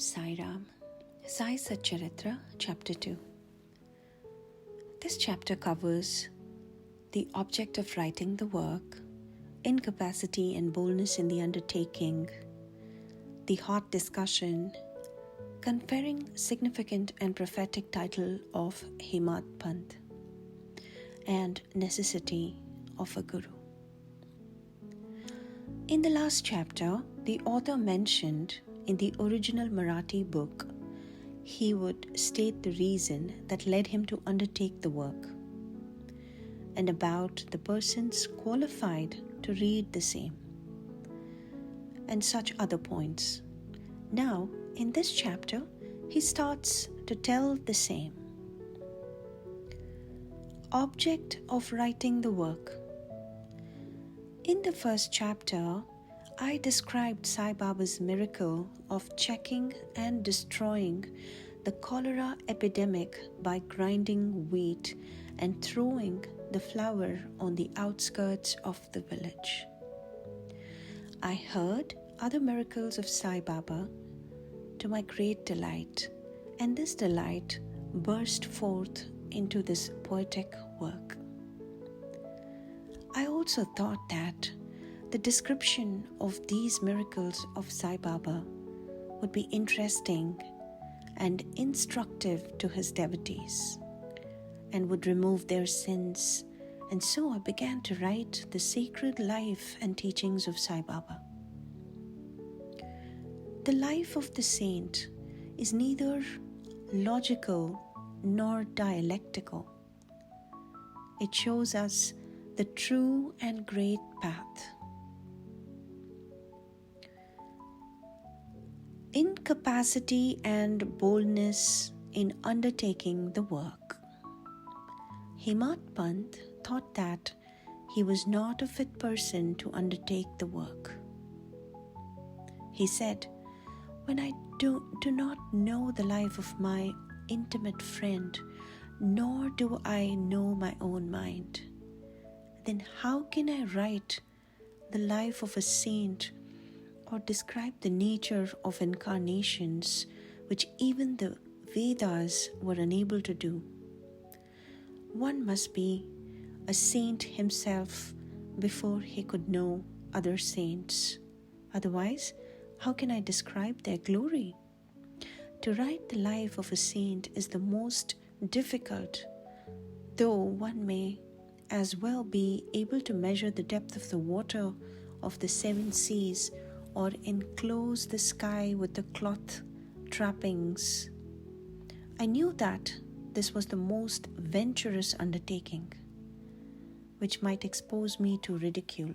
Sai Ram, Sai Satcharitra, Chapter 2. This chapter covers the object of writing the work, incapacity and boldness in the undertaking, the hot discussion, conferring significant and prophetic title of Hemadpant, and necessity of a guru. In the last chapter, the author mentioned in the original Marathi book, he would state the reason that led him to undertake the work and about the persons qualified to read the same and such other points. Now, in this chapter, he starts to tell the same. Object of writing the work. In the first chapter, I described Sai Baba's miracle of checking and destroying the cholera epidemic by grinding wheat and throwing the flour on the outskirts of the village. I heard other miracles of Sai Baba to my great delight, and this delight burst forth into this poetic work. I also thought that the description of these miracles of Sai Baba would be interesting and instructive to his devotees and would remove their sins, and so I began to write the sacred life and teachings of Sai Baba. The life of the saint is neither logical nor dialectical. It shows us the true and great path. Incapacity and boldness in undertaking the work. Hemadpant thought that he was not a fit person to undertake the work. He said, "When I do not know the life of my intimate friend, nor do I know my own mind, then how can I write the life of a saint or describe the nature of incarnations which even the Vedas were unable to do? One must be a saint himself before he could know other saints. Otherwise, how can I describe their glory? To write the life of a saint is the most difficult, though one may as well be able to measure the depth of the water of the seven seas or enclose the sky with the cloth trappings. I knew that this was the most venturous undertaking, which might expose me to ridicule.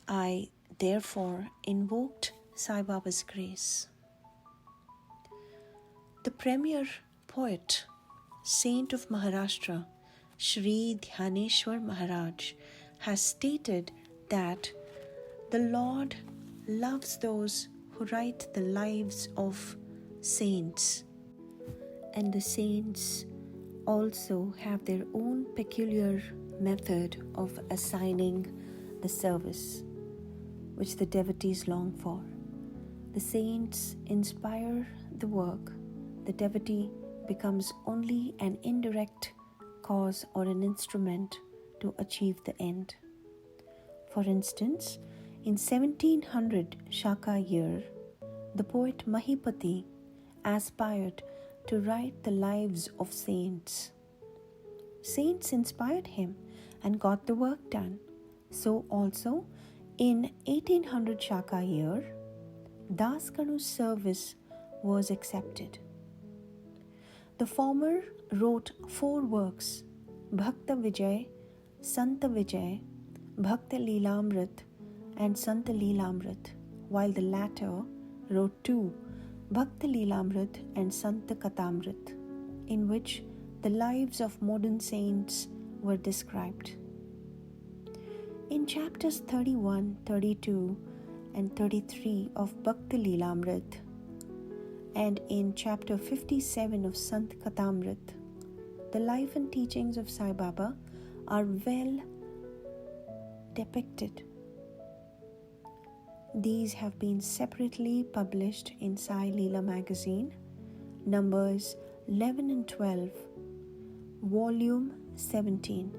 I therefore invoked Sai Baba's grace. The premier poet, saint of Maharashtra, Shri Dhyaneshwar Maharaj, has stated that the Lord loves those who write the lives of saints, and the saints also have their own peculiar method of assigning the service which the devotees long for. The saints inspire the work. The devotee becomes only an indirect cause or an instrument to achieve the end. For instance, in 1700 Shaka year, the poet Mahipati aspired to write the lives of saints. Saints inspired him and got the work done. So also in 1800 Shaka year, Das Kanu's service was accepted. The former wrote 4 works, Bhakta Vijay, Santa Vijay, Bhakta Leelamrit, and Santa Leelamrit, while the latter wrote 2, Bhakta Leelamrit and Santa Katamrit, in which the lives of modern saints were described. In chapters 31, 32, and 33 of Bhakta Leelamrit, and in chapter 57 of Sant Katamrit, the life and teachings of Sai Baba are well depicted. These have been separately published in Sai Leela magazine, numbers 11 and 12, volume 17.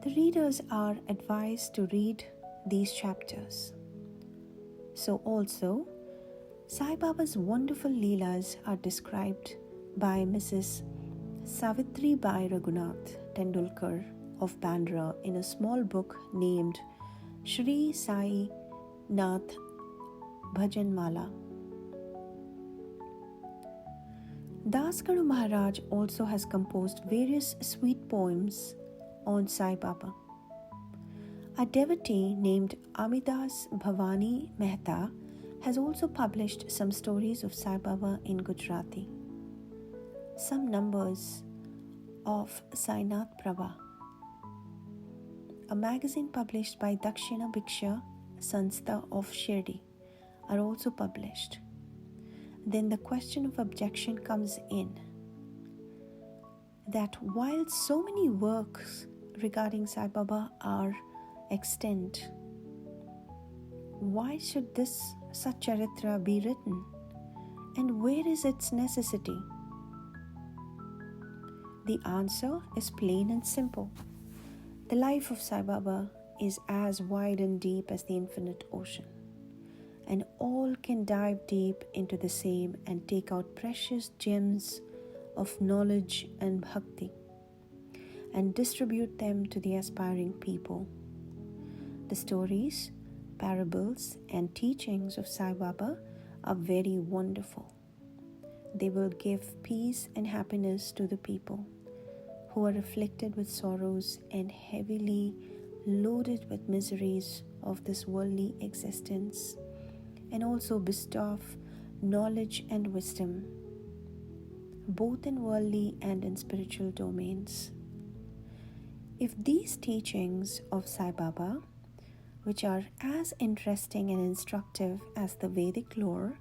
The readers are advised to read these chapters. So also, Sai Baba's wonderful Leelas are described by Mrs. Savitri Bai Raghunath Tendulkar of Bandra in a small book named Shri Sai Nath Bhajan Mala. Das Guru Maharaj also has composed various sweet poems on Sai Baba. A devotee named Amidas Bhavani Mehta has also published some stories of Sai Baba in Gujarati. Some numbers of Sainath Prabha. A magazine published by Dakshina Bhiksha Sanstha of Shirdi are also published. Then the question of objection comes in that while so many works regarding Sai Baba are extant, why should this Satcharitra be written, and where is its necessity? The answer is plain and simple. The life of Sai Baba is as wide and deep as the infinite ocean, and all can dive deep into the same and take out precious gems of knowledge and bhakti and distribute them to the aspiring people. The stories, parables, and teachings of Sai Baba are very wonderful. They will give peace and happiness to the people who are afflicted with sorrows and heavily loaded with miseries of this worldly existence, and also bestow knowledge and wisdom, both in worldly and in spiritual domains. If these teachings of Sai Baba, which are as interesting and instructive as the Vedic lore,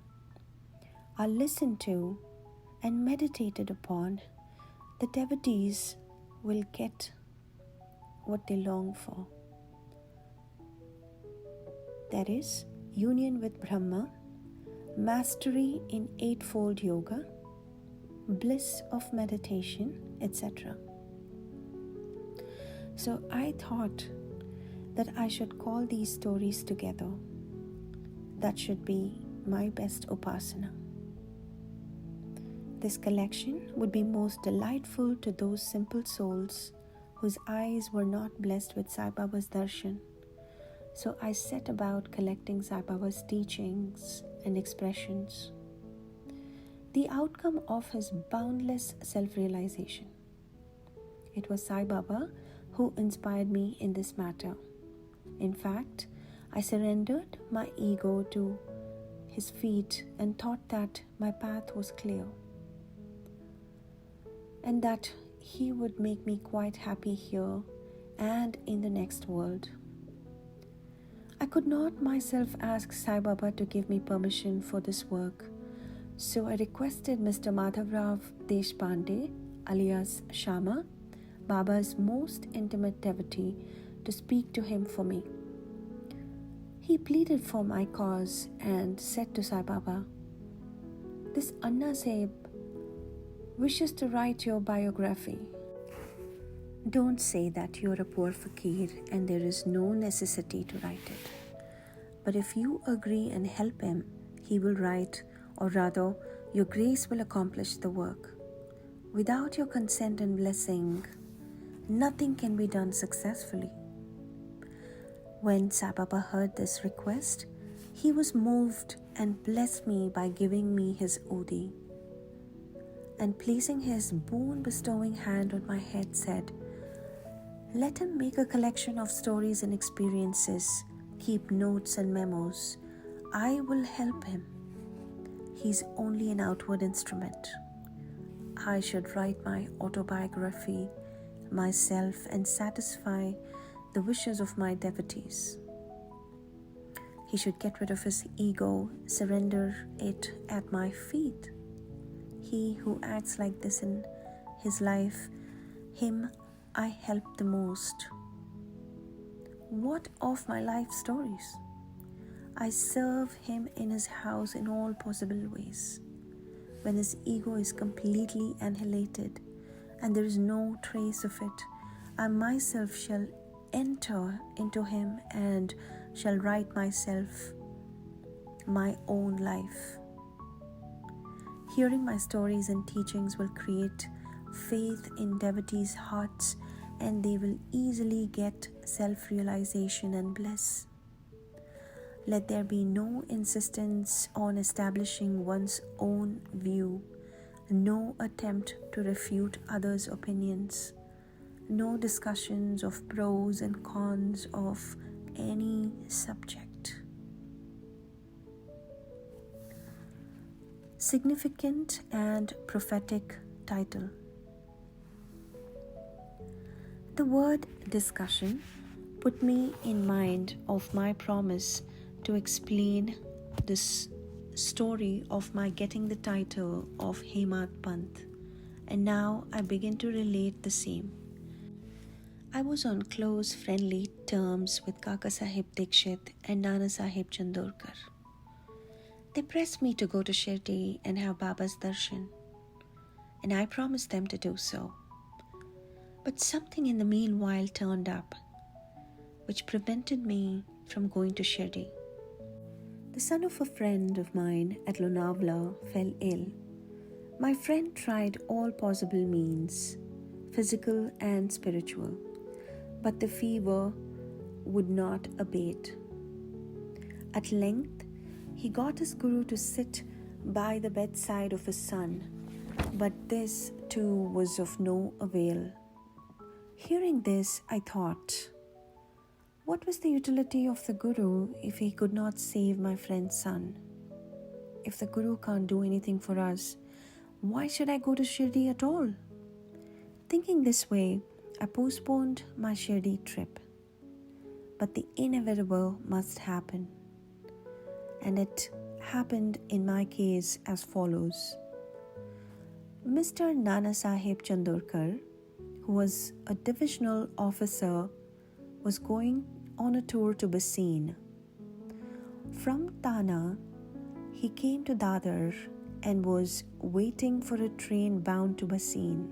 are listened to and meditated upon, the devotees will get what they long for. That is, union with Brahma, mastery in eightfold yoga, bliss of meditation, etc. So I thought that I should call these stories together. That should be my best upasana. This collection would be most delightful to those simple souls whose eyes were not blessed with Sai Baba's darshan. So I set about collecting Sai Baba's teachings and expressions, the outcome of his boundless self-realization. It was Sai Baba who inspired me in this matter. In fact, I surrendered my ego to his feet and thought that my path was clear, and that he would make me quite happy here and in the next world. I could not myself ask Sai Baba to give me permission for this work, so I requested Mr. Madhavrao Deshpande, alias Shama, Baba's most intimate devotee, to speak to him for me. He pleaded for my cause and said to Sai Baba, "This Anna Sahib wishes to write your biography. Don't say that you're a poor fakir and there is no necessity to write it. But if you agree and help him, he will write, or rather, your grace will accomplish the work. Without your consent and blessing, nothing can be done successfully." When Sai Baba heard this request, he was moved and blessed me by giving me his Odi, and placing his boon-bestowing hand on my head said, "Let him make a collection of stories and experiences, keep notes and memos. I will help him. He's only an outward instrument. I should write my autobiography myself and satisfy the wishes of my devotees. He should get rid of his ego, surrender it at my feet. He who acts like this in his life, him I help the most. What of my life stories? I serve him in his house in all possible ways. When his ego is completely annihilated and there is no trace of it, I myself shall enter into him and shall write myself my own life. Hearing my stories and teachings will create faith in devotees' hearts, and they will easily get self-realization and bliss. Let there be no insistence on establishing one's own view, no attempt to refute others' opinions, no discussions of pros and cons of any subject. Significant and prophetic title. The word discussion put me in mind of my promise to explain this story of my getting the title of Hemadpant, and now I begin to relate the same. I was on close friendly terms with Kaka Sahib Dikshit and Nana Sahib Chandorkar. They pressed me to go to Shirdi and have Baba's darshan, and I promised them to do so. But something in the meanwhile turned up, which prevented me from going to Shirdi. The son of a friend of mine at Lonavala fell ill. My friend tried all possible means, physical and spiritual, but the fever would not abate. At length, he got his guru to sit by the bedside of his son, but this too was of no avail. Hearing this, I thought, what was the utility of the guru if he could not save my friend's son? If the guru can't do anything for us, why should I go to Shirdi at all? Thinking this way, I postponed my Shirdi trip. But the inevitable must happen. And it happened in my case as follows. Mr. Nana Sahib Chandorkar, who was a divisional officer, was going on a tour to Bassein. From Tana, he came to Dadar and was waiting for a train bound to Bassein.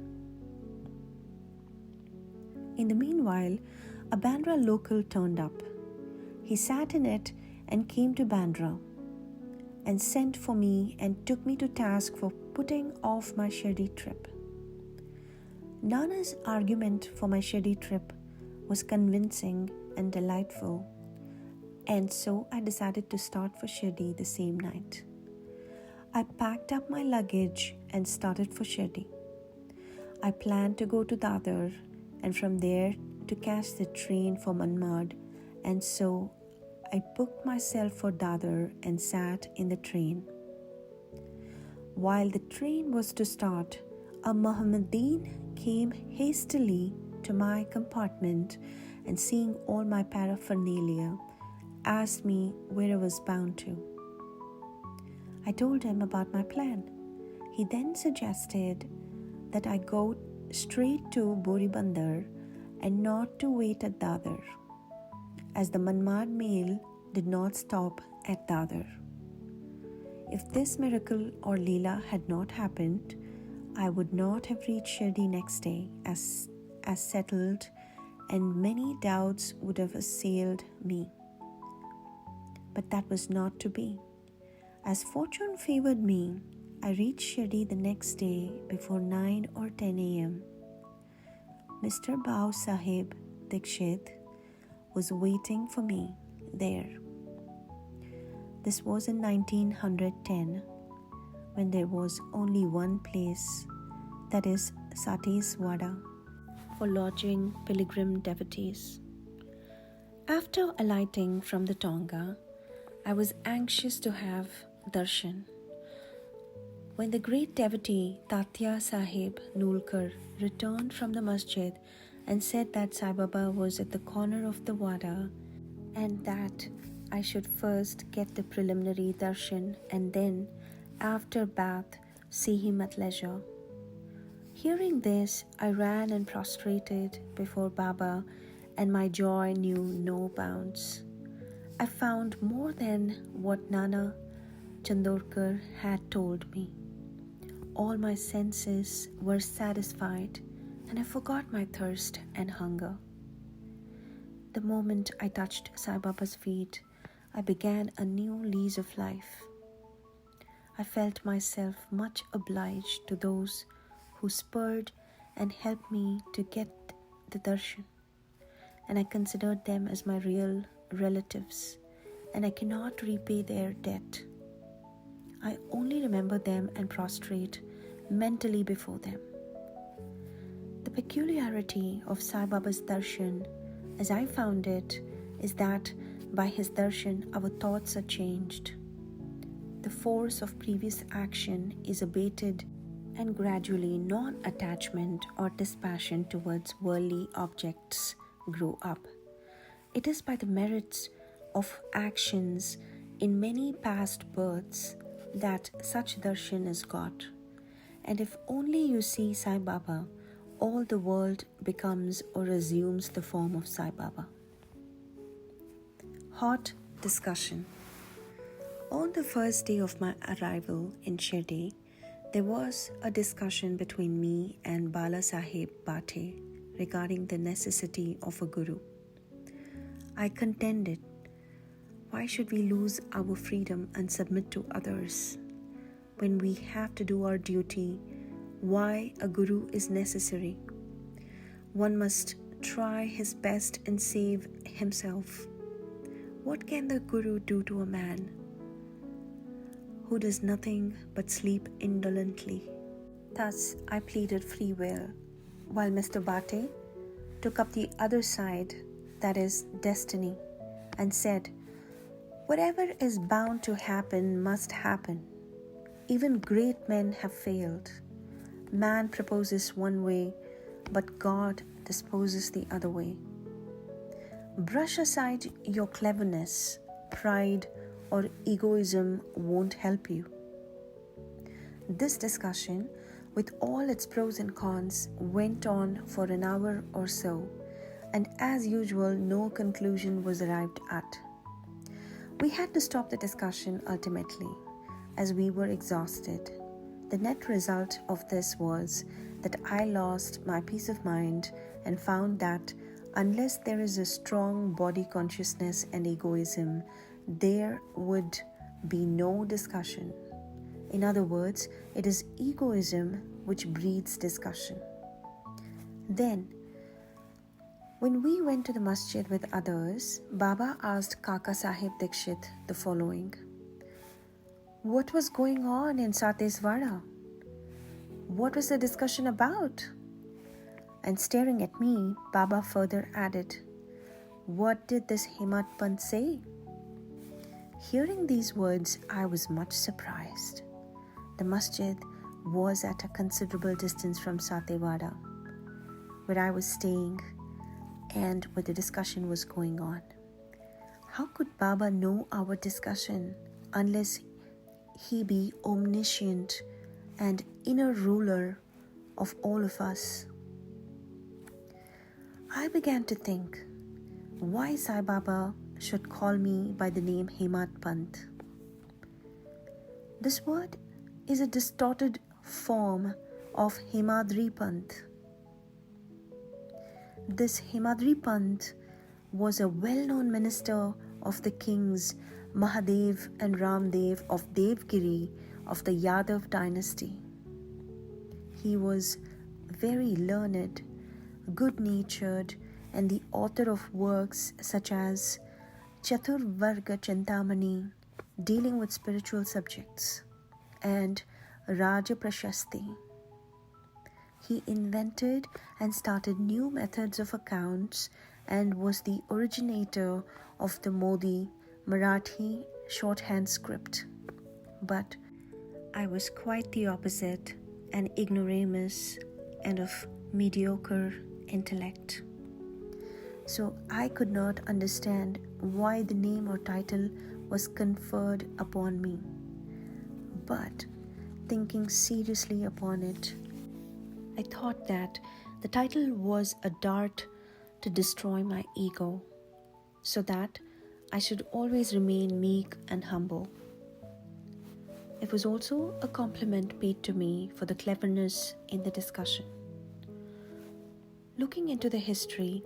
In the meanwhile, a Bandra local turned up. He sat in it and came to Bandra and sent for me and took me to task for putting off my Shirdi trip. Nana's argument for my Shirdi trip was convincing and delightful, and so I decided to start for Shirdi the same night. I packed up my luggage and started for Shirdi. I planned to go to Dadar and from there to catch the train for Manmad, and so I booked myself for Dadar and sat in the train. While the train was to start, a Mohammedan came hastily to my compartment and, seeing all my paraphernalia, asked me where I was bound to. I told him about my plan. He then suggested that I go straight to Boribandar and not to wait at Dadar, as the Manmad mail did not stop at Dadar. If this miracle or Leela had not happened, I would not have reached Shirdi next day as settled, and many doubts would have assailed me. But that was not to be. As fortune favored me, I reached Shirdi the next day before 9 or 10 a.m. Mr. Bhau Sahib Dikshit was waiting for me there. This was in 1910, when there was only one place, that is Sateswada, for lodging pilgrim devotees. After alighting from the Tonga, I was anxious to have darshan. When the great devotee Tatya Sahib Nulkar returned from the masjid and said that Sai Baba was at the corner of the wada and that I should first get the preliminary darshan and then, after bath, see him at leisure. Hearing this, I ran and prostrated before Baba, and my joy knew no bounds. I found more than what Nana Chandorkar had told me. All my senses were satisfied and I forgot my thirst and hunger. The moment I touched Sai Baba's feet, I began a new lease of life. I felt myself much obliged to those who spurred and helped me to get the darshan, and I considered them as my real relatives, and I cannot repay their debt. I only remember them and prostrate mentally before them. The peculiarity of Sai Baba's darshan, as I found it, is that by his darshan our thoughts are changed. The force of previous action is abated and gradually non-attachment or dispassion towards worldly objects grow up. It is by the merits of actions in many past births that such darshan is got. And if only you see Sai Baba, all the world becomes or assumes the form of Sai Baba. Hot discussion. On the first day of my arrival in Shirdi, there was a discussion between me and Bala Sahib Bhate regarding the necessity of a guru. I contended, why should we lose our freedom and submit to others? When we have to do our duty, why a guru is necessary? One must try his best and save himself. What can the guru do to a man who does nothing but sleep indolently? Thus, I pleaded free will, while Mr. Bhate took up the other side, that is, destiny, and said, whatever is bound to happen must happen. Even great men have failed. Man proposes one way, but God disposes the other way. Brush aside your cleverness, pride, or egoism won't help you. This discussion, with all its pros and cons, went on for an hour or so, and as usual, no conclusion was arrived at. We had to stop the discussion ultimately, as we were exhausted. The net result of this was that I lost my peace of mind and found that unless there is a strong body consciousness and egoism, there would be no discussion. In other words, it is egoism which breeds discussion. Then, when we went to the masjid with others, Baba asked Kaka Sahib Dikshit the following: what was going on in Sateswara? What was the discussion about? And staring at me, Baba further added, what did this Hemadpant say? Hearing these words, I was much surprised. The masjid was at a considerable distance from Satewada, where I was staying and where the discussion was going on. How could Baba know our discussion unless he be omniscient and inner ruler of all of us? I began to think why Sai Baba should call me by the name Hemadpant. This word is a distorted form of Hemadripant. This Hemadripant was a well-known minister of the kings Mahadev and Ramdev of Devgiri of the Yadav dynasty. He was very learned, good-natured, and the author of works such as Chaturvarga Chintamani, dealing with spiritual subjects, and Raja Prashasti. He invented and started new methods of accounts and was the originator of the Modi Marathi shorthand script. But I was quite the opposite, an ignoramus and of mediocre intellect. So I could not understand why the name or title was conferred upon me. But thinking seriously upon it, I thought that the title was a dart to destroy my ego, so that I should always remain meek and humble. It was also a compliment paid to me for the cleverness in the discussion. Looking into the history,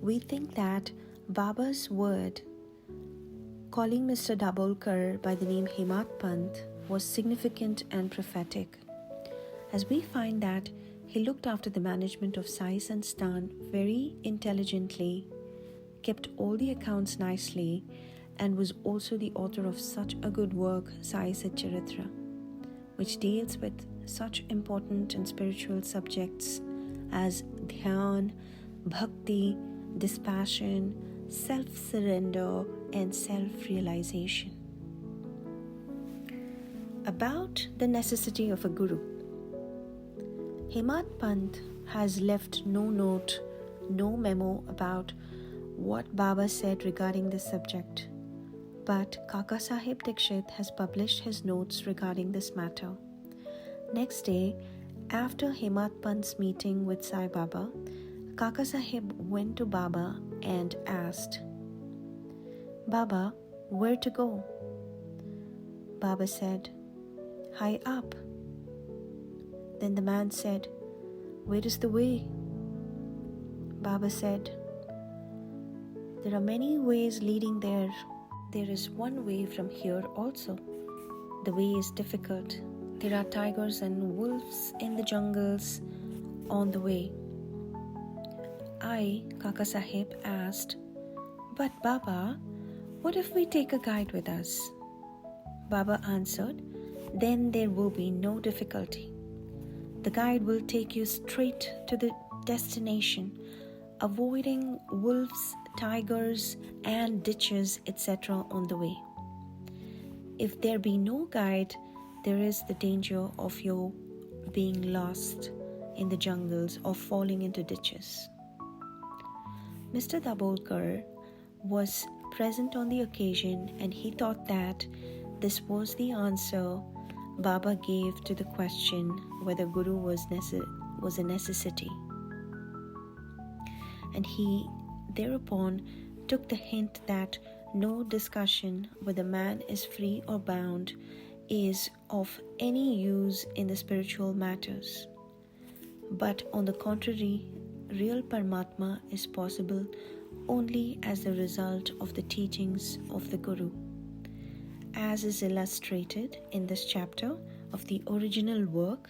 we think that Baba's word calling Mr. Dabholkar by the name Hemadpant was significant and prophetic, as we find that he looked after the management of Sai Sanstan very intelligently, kept all the accounts nicely, and was also the author of such a good work, Sai Satcharitra, which deals with such important and spiritual subjects as dhyan, bhakti, dispassion, self-surrender, and self-realization. About the necessity of a guru. Hemadpant has left no note, no memo about what Baba said regarding this subject, but Kaka Sahib Dikshit has published his notes regarding this matter. Next day, after Hemadpant's meeting with Sai Baba, Kaka Sahib went to Baba and asked, "Baba, where to go?" Baba said, "High up." Then the man said, "Where is the way?" Baba said, "There are many ways leading there. There is one way from here also. The way is difficult. There are tigers and wolves in the jungles on the way." I, Kaka Sahib, asked, "But Baba, what if we take a guide with us?" Baba answered, "Then there will be no difficulty. The guide will take you straight to the destination, avoiding wolves, tigers, and ditches, etc. on the way. If there be no guide, there is the danger of you being lost in the jungles or falling into ditches." Mr. Dabholkar was present on the occasion, and he thought that this was the answer Baba gave to the question whether Guru was a necessity. And he thereupon took the hint that no discussion whether man is free or bound is of any use in the spiritual matters. But on the contrary, real Paramatma is possible only as the result of the teachings of the Guru, as is illustrated in this chapter of the original work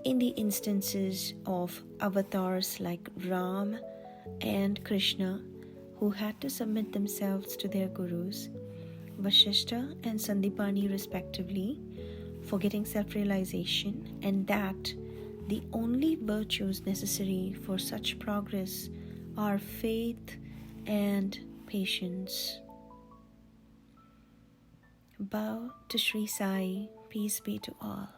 in the instances of avatars like Ram and Krishna, who had to submit themselves to their gurus, Vashishta and Sandipani respectively, for getting self-realization, and that the only virtues necessary for such progress are faith and patience. Bow to Sri Sai, peace be to all.